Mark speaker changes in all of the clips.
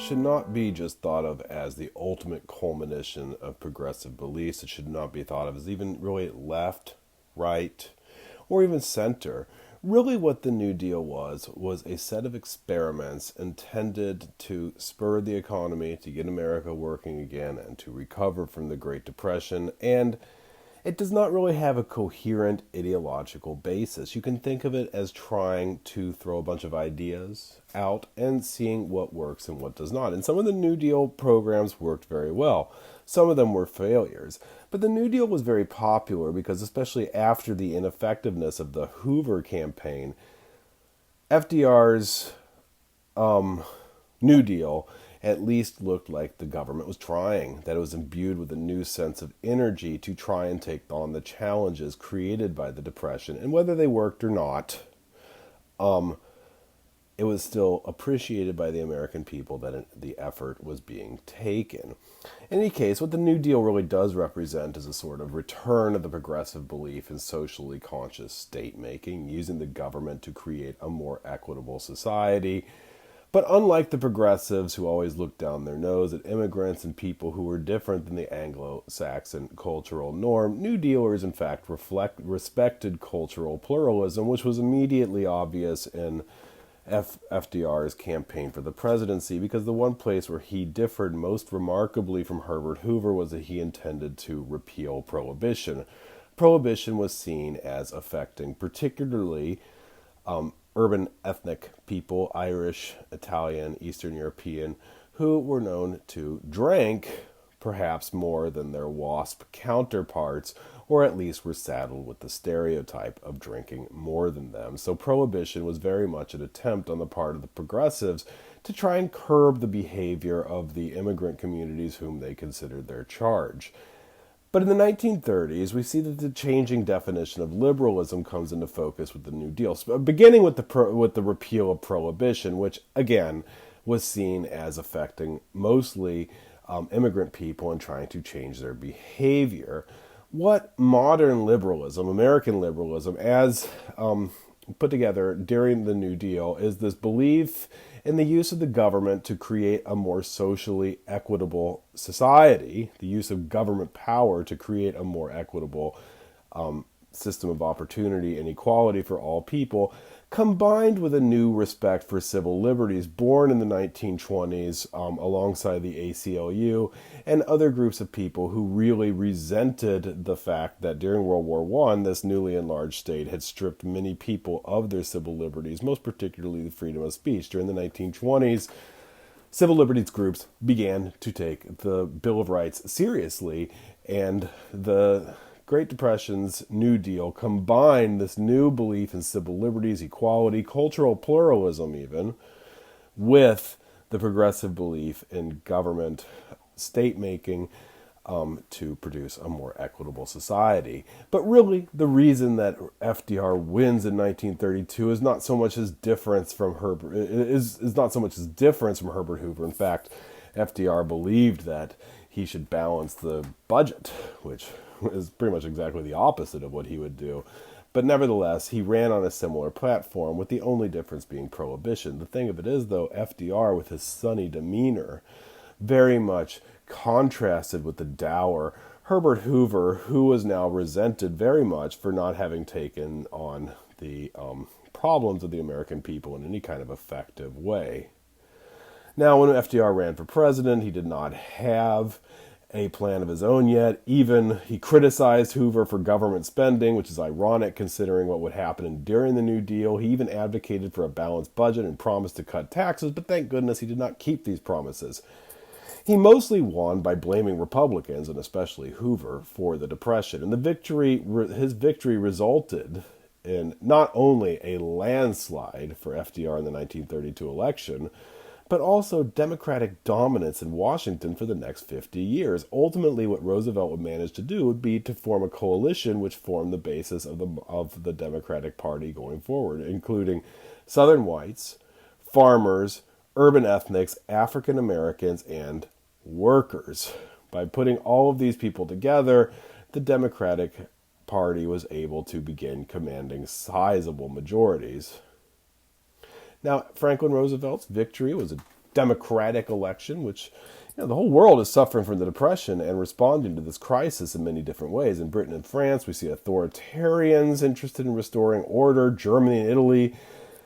Speaker 1: should not be just thought of as the ultimate culmination of progressive beliefs. It should not be thought of as even really left, right, or even center. Really what the New Deal was a set of experiments intended to spur the economy, to get America working again, and to recover from the Great Depression. And it does not really have a coherent ideological basis. You can think of it as trying to throw a bunch of ideas out and seeing what works and what does not. And some of the New Deal programs worked very well. Some of them were failures. But the New Deal was very popular because, especially after the ineffectiveness of the Hoover campaign, FDR's New Deal at least looked like the government was trying, that it was imbued with a new sense of energy to try and take on the challenges created by the Depression. And whether they worked or not, it was still appreciated by the American people that the effort was being taken. In any case, what the New Deal really does represent is a sort of return of the progressive belief in socially conscious state-making, using the government to create a more equitable society. But unlike the progressives who always looked down their nose at immigrants and people who were different than the Anglo-Saxon cultural norm, New Dealers in fact respected cultural pluralism, which was immediately obvious in FDR's campaign for the presidency, because the one place where he differed most remarkably from Herbert Hoover was that he intended to repeal Prohibition. Prohibition was seen as affecting particularly urban ethnic people, Irish, Italian, Eastern European, who were known to drink perhaps more than their WASP counterparts, or at least were saddled with the stereotype of drinking more than them. So Prohibition was very much an attempt on the part of the progressives to try and curb the behavior of the immigrant communities whom they considered their charge. But in the 1930s, we see that the changing definition of liberalism comes into focus with the New Deal, beginning with the repeal of Prohibition, which, again, was seen as affecting mostly immigrant people and trying to change their behavior. What modern liberalism, American liberalism, as put together during the New Deal, is this belief in the use of the government to create a more socially equitable society, the use of government power to create a more equitable system of opportunity and equality for all people, combined with a new respect for civil liberties born in the 1920s alongside the ACLU and other groups of people who really resented the fact that during World War I, this newly enlarged state had stripped many people of their civil liberties, most particularly the freedom of speech. During the 1920s, civil liberties groups began to take the Bill of Rights seriously, and the Great Depression's New Deal combined this new belief in civil liberties, equality, cultural pluralism even, with the progressive belief in government state-making to produce a more equitable society. But really, the reason that FDR wins in 1932 is not so much his difference from Herbert Hoover. In fact, FDR believed that he should balance the budget, which is pretty much exactly the opposite of what he would do. But nevertheless, he ran on a similar platform, with the only difference being Prohibition. The thing of it is, though, FDR, with his sunny demeanor, very much contrasted with the dour Herbert Hoover, who was now resented very much for not having taken on the problems of the American people in any kind of effective way. Now, when FDR ran for president, he did not have a plan of his own yet. Even he criticized Hoover for government spending, which is ironic considering what would happen during the New Deal. He even advocated for a balanced budget and promised to cut taxes, but thank goodness he did not keep these promises. He mostly won by blaming Republicans, and especially Hoover, for the Depression. And his victory resulted in not only a landslide for FDR in the 1932 election, but also Democratic dominance in Washington for the next 50 years. Ultimately, what Roosevelt would manage to do would be to form a coalition which formed the basis of the Democratic Party going forward, including Southern whites, farmers, urban ethnics, African Americans, and workers. By putting all of these people together, the Democratic Party was able to begin commanding sizable majorities. Now, Franklin Roosevelt's victory was a democratic election, which the whole world is suffering from the Depression and responding to this crisis in many different ways. In Britain and France, we see authoritarians interested in restoring order. Germany and Italy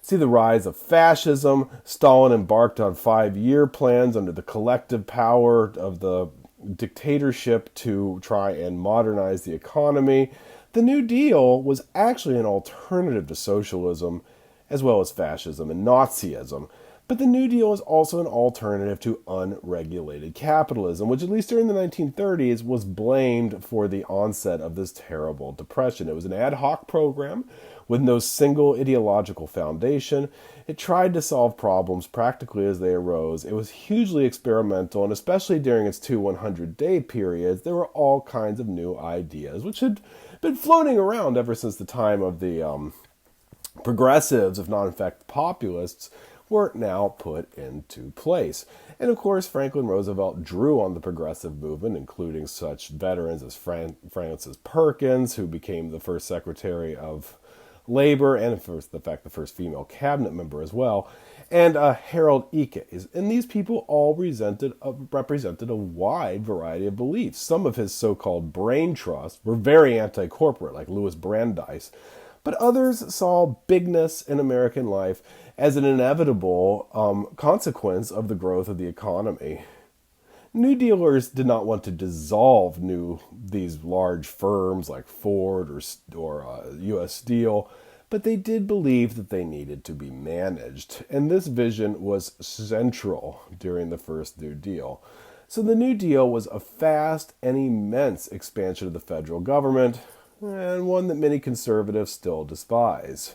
Speaker 1: see the rise of fascism. Stalin embarked on 5-year plans under the collective power of the dictatorship to try and modernize the economy. The New Deal was actually an alternative to socialism as well as fascism and Nazism. But the New Deal is also an alternative to unregulated capitalism, which at least during the 1930s was blamed for the onset of this terrible depression. It was an ad hoc program with no single ideological foundation. It tried to solve problems practically as they arose. It was hugely experimental, and especially during its 2 100-day periods, there were all kinds of new ideas, which had been floating around ever since the time of the progressives, if not in fact populists, were now put into place. And of course, Franklin Roosevelt drew on the progressive movement, including such veterans as Francis Perkins, who became the first Secretary of Labor, and the first female cabinet member as well, and Harold Ickes. And these people all represented a wide variety of beliefs. Some of his so-called brain trusts were very anti-corporate, like Louis Brandeis, but others saw bigness in American life as an inevitable consequence of the growth of the economy. New Dealers did not want to dissolve these large firms like Ford or U.S. Steel, but they did believe that they needed to be managed, and this vision was central during the first New Deal. So the New Deal was a fast and immense expansion of the federal government, and one that many conservatives still despise.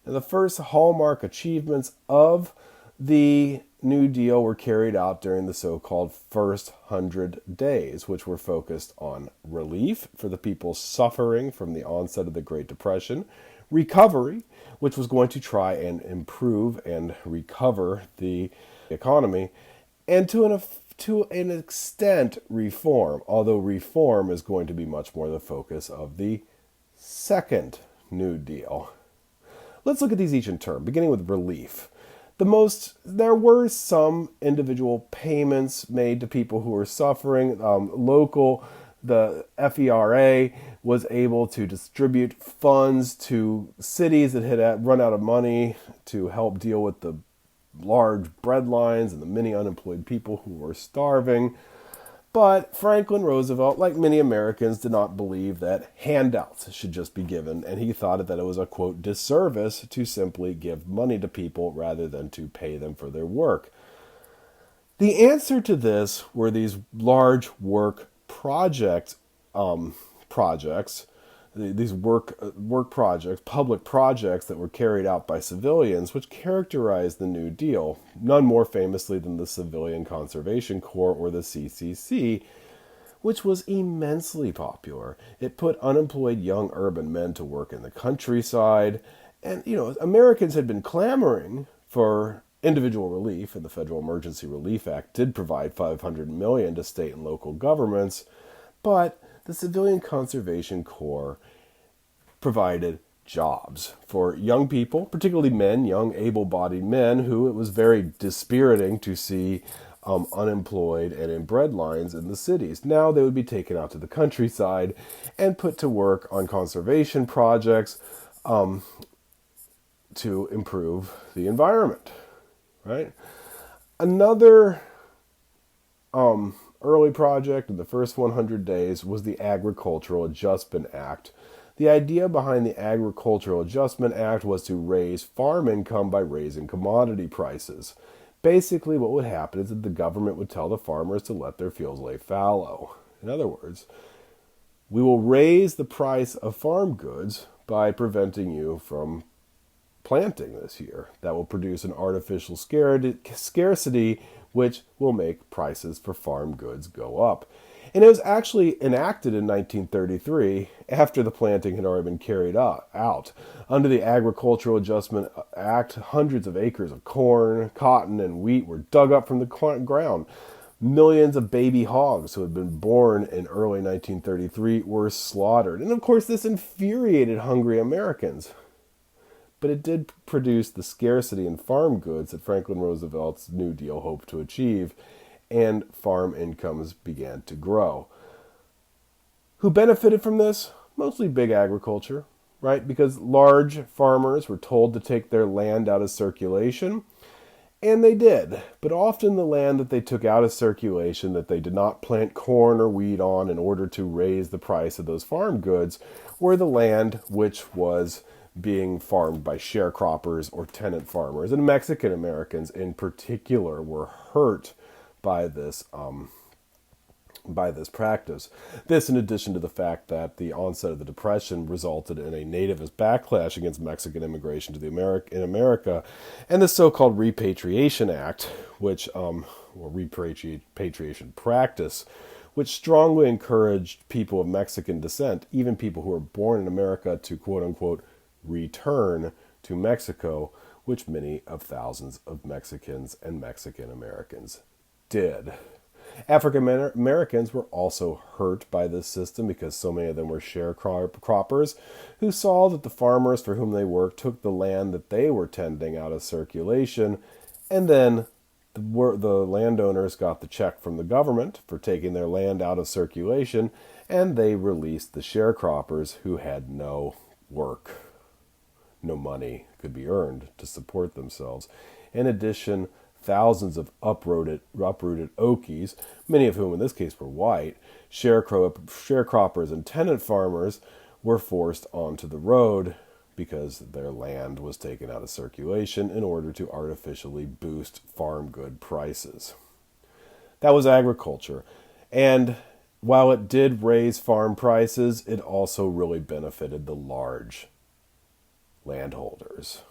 Speaker 1: Now, the first hallmark achievements of the New Deal were carried out during the so-called first 100 days, which were focused on relief for the people suffering from the onset of the Great Depression, recovery, which was going to try and improve and recover the economy, and to an extent, reform, although reform is going to be much more the focus of the second New Deal. Let's look at these each in turn, beginning with relief. There were some individual payments made to people who were suffering. The FERA was able to distribute funds to cities that had run out of money to help deal with the large bread lines and the many unemployed people who were starving. But Franklin Roosevelt, like many Americans, did not believe that handouts should just be given, and he thought that it was a, quote, disservice to simply give money to people rather than to pay them for their work. The answer to this were these large work projects, these work projects, public projects that were carried out by civilians, which characterized the New Deal, none more famously than the Civilian Conservation Corps, or the CCC, which was immensely popular. It put unemployed young urban men to work in the countryside, and Americans had been clamoring for individual relief, and the Federal Emergency Relief Act did provide $500 million to state and local governments, but the Civilian Conservation Corps provided jobs for young people, particularly men, young able-bodied men, who it was very dispiriting to see unemployed and in bread lines in the cities. Now they would be taken out to the countryside and put to work on conservation projects to improve the environment, right? Another early project in the first 100 days was the Agricultural Adjustment Act. The idea behind the Agricultural Adjustment Act was to raise farm income by raising commodity prices. Basically, what would happen is that the government would tell the farmers to let their fields lay fallow. In other words, we will raise the price of farm goods by preventing you from planting this year. That will produce an artificial scarcity, which will make prices for farm goods go up. And it was actually enacted in 1933 after the planting had already been carried out. Under the Agricultural Adjustment Act, hundreds of acres of corn, cotton, and wheat were dug up from the ground. Millions of baby hogs who had been born in early 1933 were slaughtered. And of course, this infuriated hungry Americans. but it did produce the scarcity in farm goods that Franklin Roosevelt's New Deal hoped to achieve, and farm incomes began to grow. Who benefited from this? Mostly big agriculture, right? Because large farmers were told to take their land out of circulation, and they did. But often the land that they took out of circulation, that they did not plant corn or wheat on in order to raise the price of those farm goods, were the land which was being farmed by sharecroppers or tenant farmers. And Mexican Americans in particular were hurt by this practice. This, in addition to the fact that the onset of the Depression resulted in a nativist backlash against Mexican immigration to in America, and the so-called Repatriation Act, which or repatriation practice, which strongly encouraged people of Mexican descent, even people who were born in America, to quote-unquote return to Mexico, which many of thousands of Mexicans and Mexican Americans did. African Americans were also hurt by this system because so many of them were sharecroppers who saw that the farmers for whom they worked took the land that they were tending out of circulation, and then the landowners got the check from the government for taking their land out of circulation, and they released the sharecroppers who had no work. No money could be earned to support themselves. In addition, thousands of uprooted Okies, many of whom in this case were white, sharecroppers and tenant farmers were forced onto the road because their land was taken out of circulation in order to artificially boost farm good prices. That was agriculture. And while it did raise farm prices, it also really benefited the large landholders.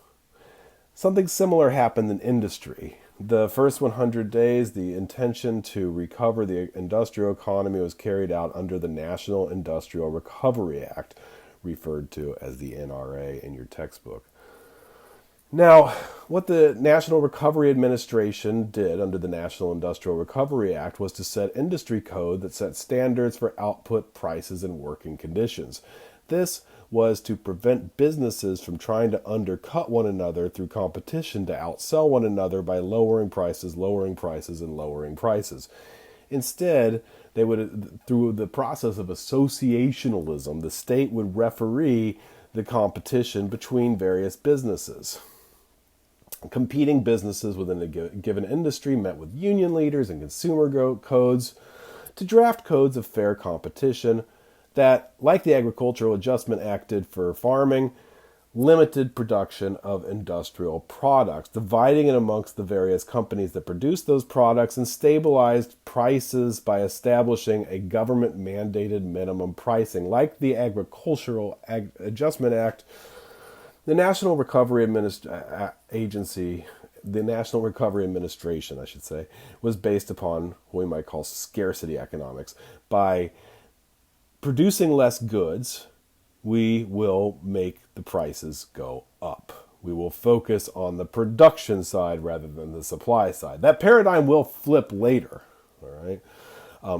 Speaker 1: Something similar happened in industry. The first 100 days, the intention to recover the industrial economy was carried out under the National Industrial Recovery Act, referred to as the NRA in your textbook. Now, what the National Recovery Administration did under the National Industrial Recovery Act was to set industry code that set standards for output, prices, and working conditions. This was to prevent businesses from trying to undercut one another through competition to outsell one another by lowering prices, and lowering prices. Instead, they would, through the process of associationalism, the state would referee the competition between various businesses. Competing businesses within a given industry met with union leaders and consumer codes to draft codes of fair competition that, like the Agricultural Adjustment Act did for farming, limited production of industrial products, dividing it amongst the various companies that produced those products, and stabilized prices by establishing a government-mandated minimum pricing. Like the Agricultural Adjustment Act, the National Recovery Administration, was based upon what we might call scarcity economics. By producing less goods, we will make the prices go up. We will focus on the production side rather than the supply side. That paradigm will flip later, all right,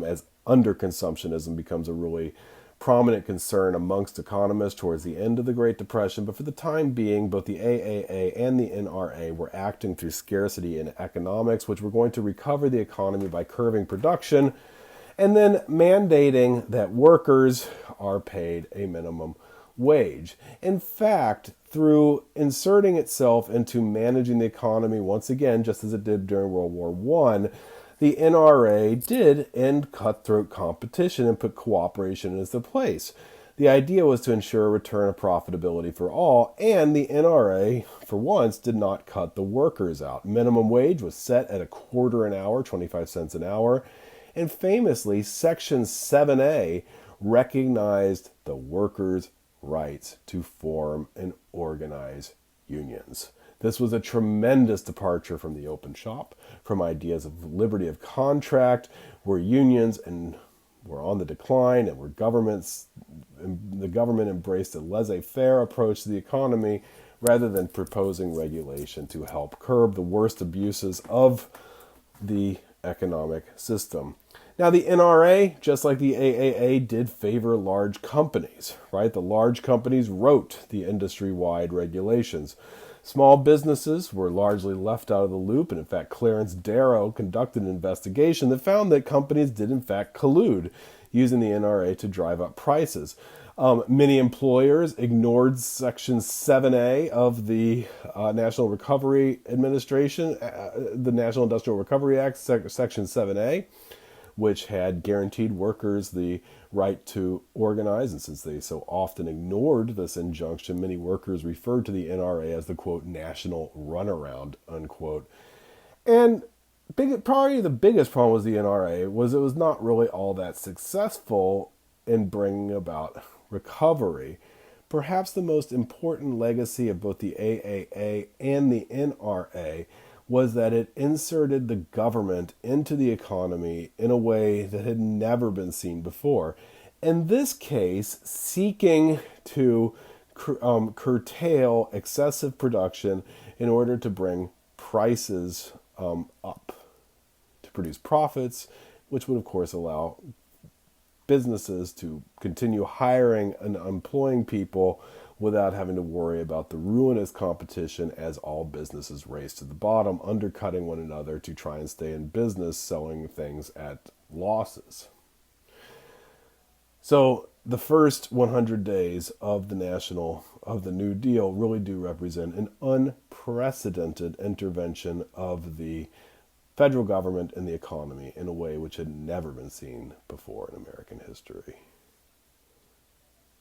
Speaker 1: as underconsumptionism becomes a really prominent concern amongst economists towards the end of the Great Depression. But for the time being, both the AAA and the NRA were acting through scarcity in economics, which were going to recover the economy by curbing production and then mandating that workers are paid a minimum wage. In fact, through inserting itself into managing the economy once again, just as it did during World War I, the NRA did end cutthroat competition and put cooperation in its place. The idea was to ensure a return of profitability for all, and the NRA, for once, did not cut the workers out. Minimum wage was set at $0.25 an hour, 25 cents an hour, and famously, Section 7A recognized the workers' rights to form and organize unions. This was a tremendous departure from the open shop, from ideas of liberty of contract, where unions were on the decline and where the government embraced a laissez-faire approach to the economy rather than proposing regulation to help curb the worst abuses of the economic system. Now, the NRA, just like the AAA, did favor large companies, right? The large companies wrote the industry-wide regulations. Small businesses were largely left out of the loop, and in fact, Clarence Darrow conducted an investigation that found that companies did in fact collude, using the NRA to drive up prices. Many employers ignored Section 7A of the National Recovery Administration, the National Industrial Recovery Act, Section 7A, which had guaranteed workers the right to organize. And since they so often ignored this injunction, many workers referred to the NRA as the, quote, national runaround, unquote. And probably the biggest problem with the NRA was it was not really all that successful in bringing about recovery. Perhaps the most important legacy of both the AAA and the NRA was that it inserted the government into the economy in a way that had never been seen before. In this case, seeking to curtail excessive production in order to bring prices up, to produce profits, which would of course allow businesses to continue hiring and employing people without having to worry about the ruinous competition as all businesses race to the bottom, undercutting one another to try and stay in business, selling things at losses. So the first 100 days of the New Deal really do represent an unprecedented intervention of the federal government in the economy in a way which had never been seen before in American history.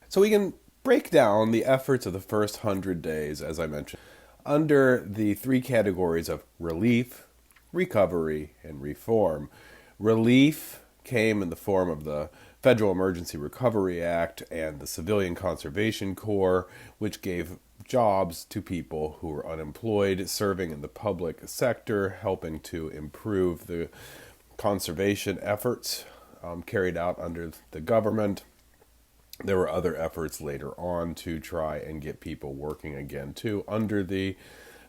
Speaker 1: So we can break down the efforts of the first 100 days, as I mentioned, under the three categories of relief, recovery, and reform. Relief came in the form of the Federal Emergency Recovery Act and the Civilian Conservation Corps, which gave jobs to people who were unemployed, serving in the public sector, helping to improve the conservation efforts carried out under the government. There were other efforts later on to try and get people working again, too, under the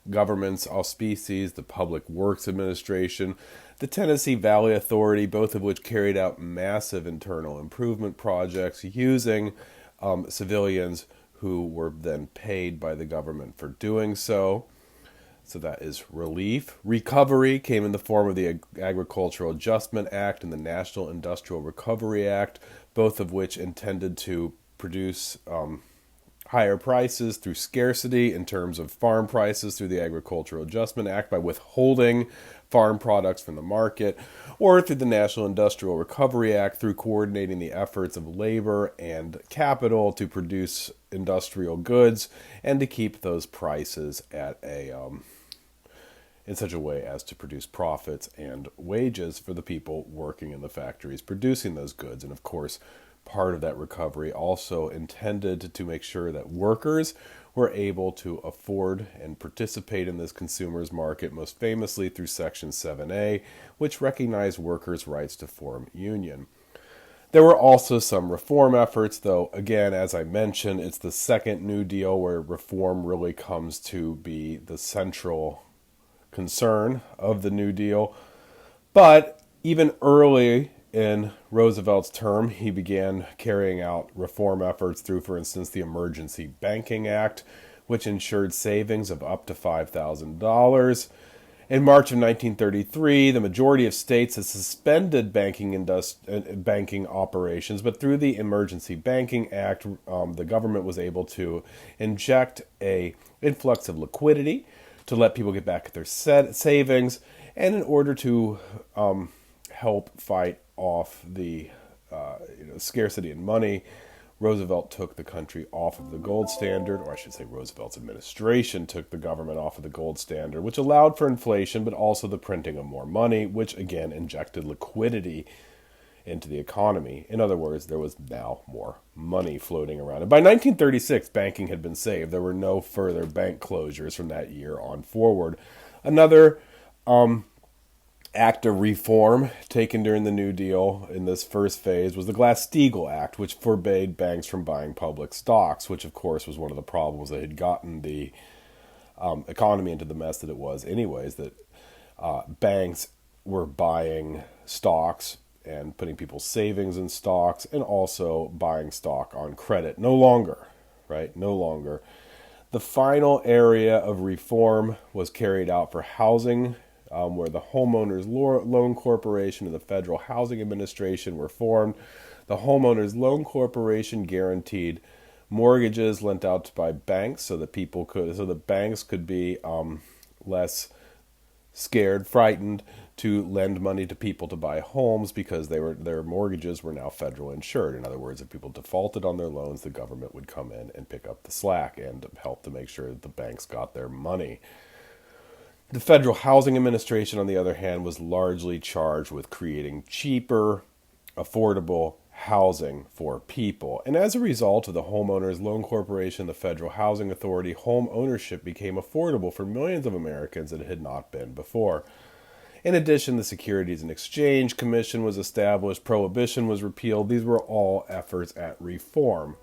Speaker 1: government's auspices, the Public Works Administration, the Tennessee Valley Authority, both of which carried out massive internal improvement projects using civilians who were then paid by the government for doing so. So that is relief. Recovery came in the form of the Agricultural Adjustment Act and the National Industrial Recovery Act, both of which intended to produce higher prices through scarcity in terms of farm prices through the Agricultural Adjustment Act by withholding farm products from the market, or through the National Industrial Recovery Act through coordinating the efforts of labor and capital to produce industrial goods and to keep those prices at in such a way as to produce profits and wages for the people working in the factories producing those goods. And of course, part of that recovery also intended to make sure that workers were able to afford and participate in this consumers market, most famously through Section 7A, which recognized workers' rights to form union. There were also some reform efforts, though, again, as I mentioned, it's the second New Deal where reform really comes to be the central concern of the New Deal. But even early in Roosevelt's term, he began carrying out reform efforts through, for instance, the Emergency Banking Act, which ensured savings of up to $5,000. In March of 1933, the majority of states had suspended banking operations, but through the Emergency Banking Act, the government was able to inject an influx of liquidity to let people get back at their savings, and in order to help fight off the scarcity in money, Roosevelt took the country off of the gold standard, or I should say Roosevelt's administration took the government off of the gold standard, which allowed for inflation, but also the printing of more money, which again injected liquidity into the economy. In other words, there was now more money floating around. And by 1936, banking had been saved. There were no further bank closures from that year on forward. Another act of reform taken during the New Deal in this first phase was the Glass-Steagall Act, which forbade banks from buying public stocks, which of course was one of the problems that had gotten the economy into the mess that it was anyways, that banks were buying stocks and putting people's savings in stocks, and also buying stock on credit. No longer, right? No longer. The final area of reform was carried out for housing, where the Homeowners Loan Corporation and the Federal Housing Administration were formed. The Homeowners Loan Corporation guaranteed mortgages lent out by banks so that the banks could be less scared, frightened to lend money to people to buy homes because their mortgages were now federal insured. In other words, if people defaulted on their loans, the government would come in and pick up the slack and help to make sure that the banks got their money. The Federal Housing Administration, on the other hand, was largely charged with creating cheaper, affordable housing for people. And as a result of the Homeowners Loan Corporation, the Federal Housing Authority, home ownership became affordable for millions of Americans that it had not been before. In addition, the Securities and Exchange Commission was established, Prohibition was repealed. These were all efforts at reform.